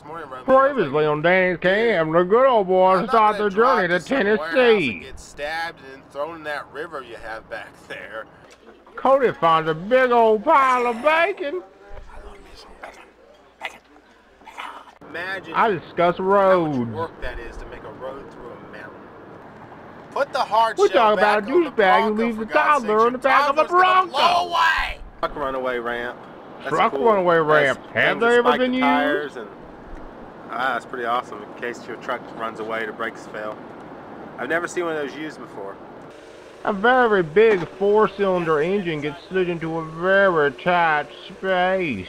Previously on DannysCam, the good old boys start their journey to Tennessee. Get stabbed and then thrown in that river you have back there. Cody finds a big old pile of bacon. Imagine I discuss how roads. much work that is to make a road through a mountain. Put the hard We shell talk about back a on the douchebag who Bronco, leaves for a God's toddler sakes. in the back of a Your toddler's gonna Bronco. blow away. Truck runaway ramp. That's Truck cool. runaway ramp. Has Have things they that ever spike been the used? tires and that's pretty awesome in case your truck runs away, the brakes fail. I've never seen one of those used before. A very big 4-cylinder engine gets slid into a very tight space.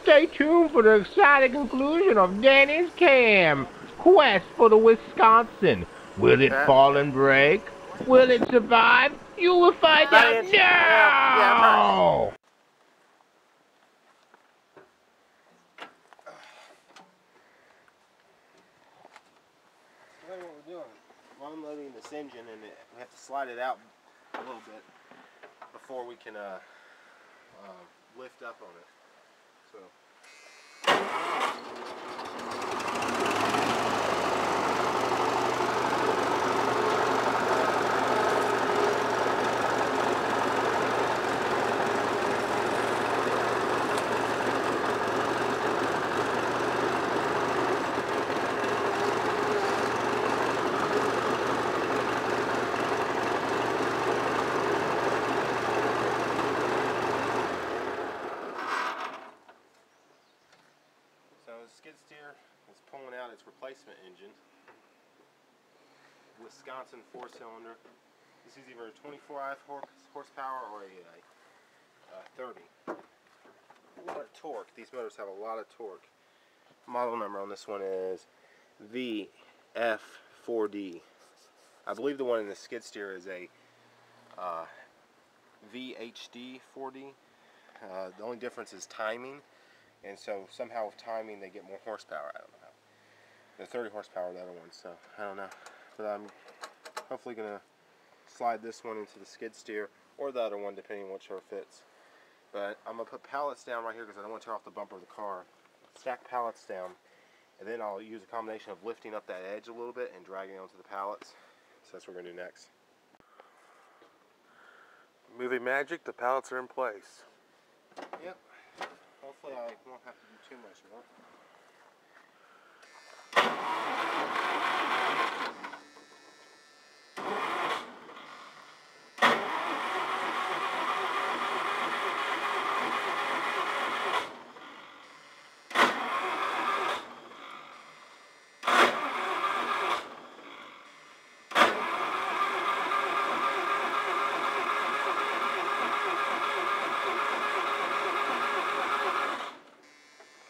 Stay tuned for the exciting conclusion of DannysCam Quest for the Wisconsin. Will it fall and break? Will it survive? You will find out now! What we're doing, we're unloading this engine and we have to slide it out a little bit before we can lift up on it. So. Skid steer is pulling out its replacement engine. Wisconsin 4-cylinder. This is either a 24 horsepower or a 30. A lot of torque. These motors have a lot of torque. Model number on this one is VF4D. I believe the one in the skid steer is a VHD 4D. The only difference is timing. And so somehow with timing they get more horsepower. I don't know how. The 30 horsepower the other one, so I don't know. But I'm hopefully gonna slide this one into the skid steer or the other one depending on which one fits. But I'm gonna put pallets down right here because I don't want to tear off the bumper of the car. Stack pallets down, and then I'll use a combination of lifting up that edge a little bit and dragging it onto the pallets. So that's what we're gonna do next. Movie magic, the pallets are in place. Yep. Hopefully I won't have to do too much more.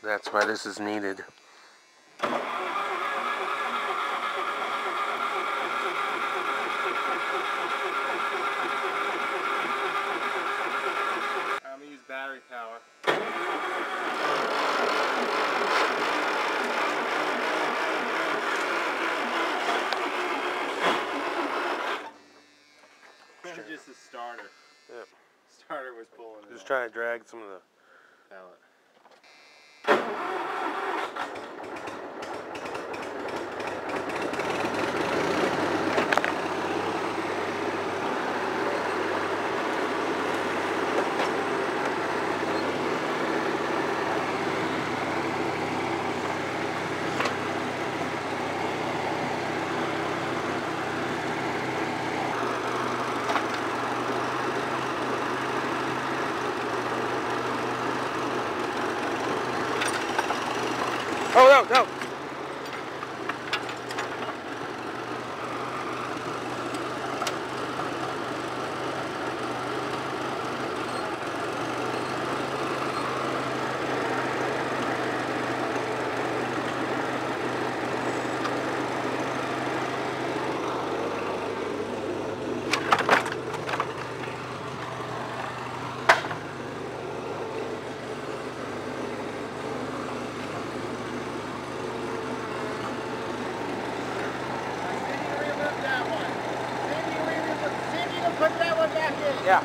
That's why this is needed. I'm going to use battery power. Just the starter. Yep. Starter was pulling it. Just trying to drag some of the pallet. Oh, no, no! Yeah.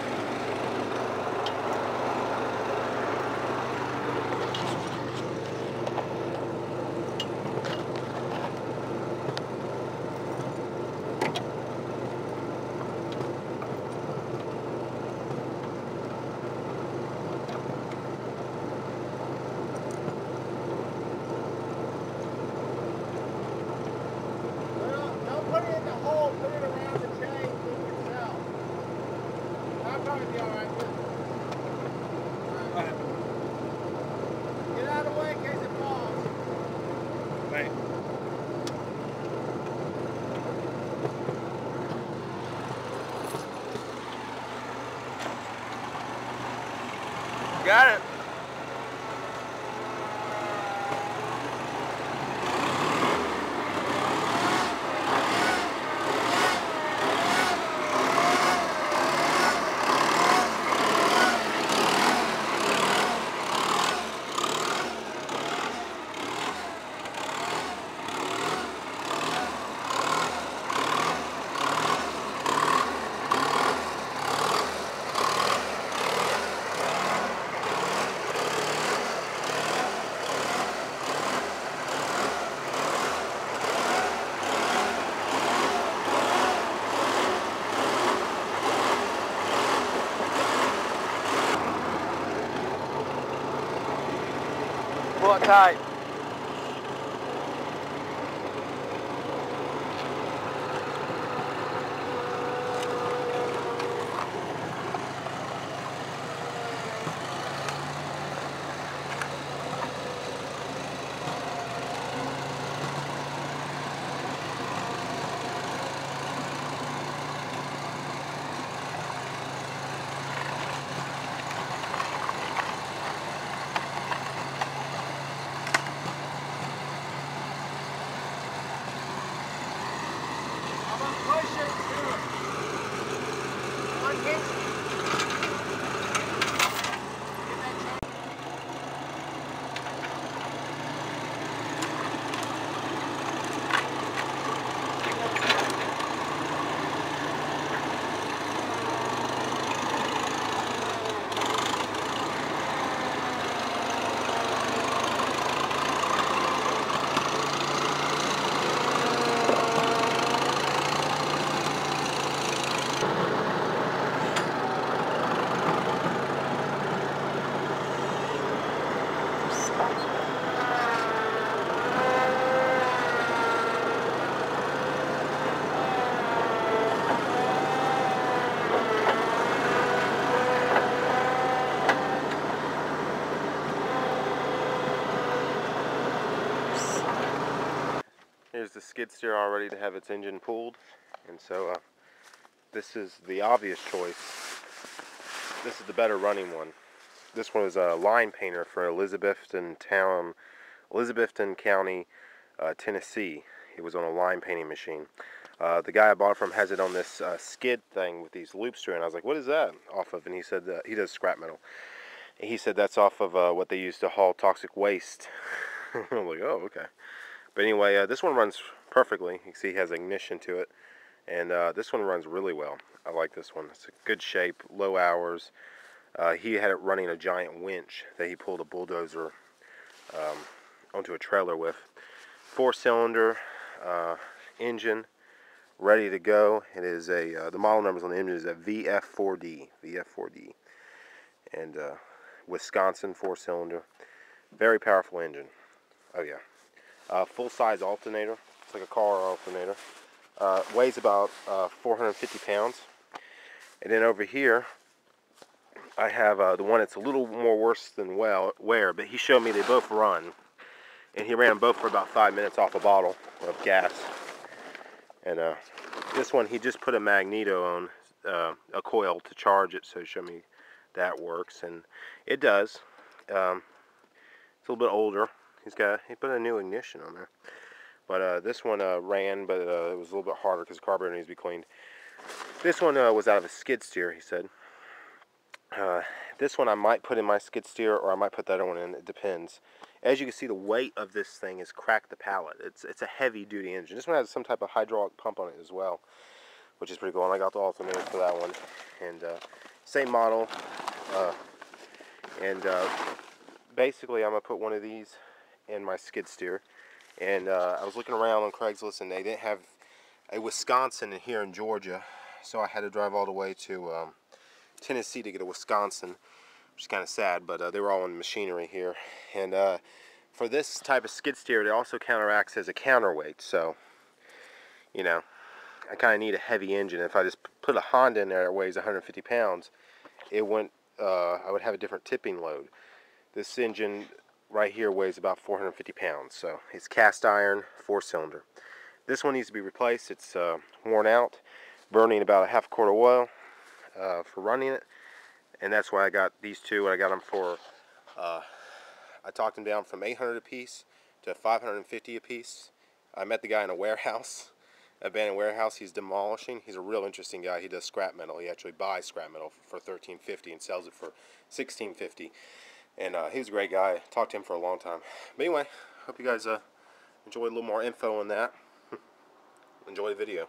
probably be alright. Get out of the way in case it falls. Right. Got it. Pull it tight. Here's the skid steer all ready to have its engine pulled, and so this is the obvious choice. This is the better running one. This one was a line painter for Elizabethton County, Tennessee. It was on a line painting machine. The guy I bought it from has it on this skid thing with these loops through it, and I was like, what is that off of? And he said he does scrap metal. And he said that's off of what they use to haul toxic waste. I'm like, oh, okay. But anyway, this one runs perfectly. You can see it has ignition to it. And this one runs really well. I like this one. It's a good shape, low hours. He had it running a giant winch that he pulled a bulldozer onto a trailer with. 4-cylinder engine, ready to go. It is the model numbers on the engine is a VF4D. VF4D. And Wisconsin 4-cylinder. Very powerful engine. Oh yeah. Full-size alternator. It's like a car alternator. Weighs about 450 pounds. And then over here, I have the one that's a little more worse than wear, but he showed me they both run. And he ran them both for about 5 minutes off a bottle of gas. And this one, he just put a magneto on, a coil to charge it, so he showed me that works. And it does. It's a little bit older. He put a new ignition on there. But this one ran, but it was a little bit harder because the carburetor needs to be cleaned. This one was out of a skid steer, he said. This one I might put in my skid steer, or I might put the other one in. It depends. As you can see, the weight of this thing has cracked the pallet. It's a heavy-duty engine. This one has some type of hydraulic pump on it as well, which is pretty cool. And I got the alternator for that one. And same model. Basically, I'm going to put one of these in my skid steer. And I was looking around on Craigslist, and they didn't have a Wisconsin here in Georgia, so I had to drive all the way to Tennessee to get a Wisconsin, which is kind of sad, but they were all in machinery here. And for this type of skid steer, it also counteracts as a counterweight, so, you know, I kind of need a heavy engine. If I just put a Honda in there that weighs 150 pounds, it went. I would have a different tipping load. This engine right here weighs about 450 pounds, so it's cast iron, 4-cylinder. This one needs to be replaced. It's worn out, burning about a half quart of oil for running it, and that's why I got these two. I got them for. I talked them down from 800 a piece to 550 a piece. I met the guy in a warehouse, abandoned warehouse. He's demolishing. He's a real interesting guy. He does scrap metal. He actually buys scrap metal for $13.50 and sells it for $16.50. And he's a great guy. Talked to him for a long time. But anyway, hope you guys enjoyed a little more info on that. Enjoy the video.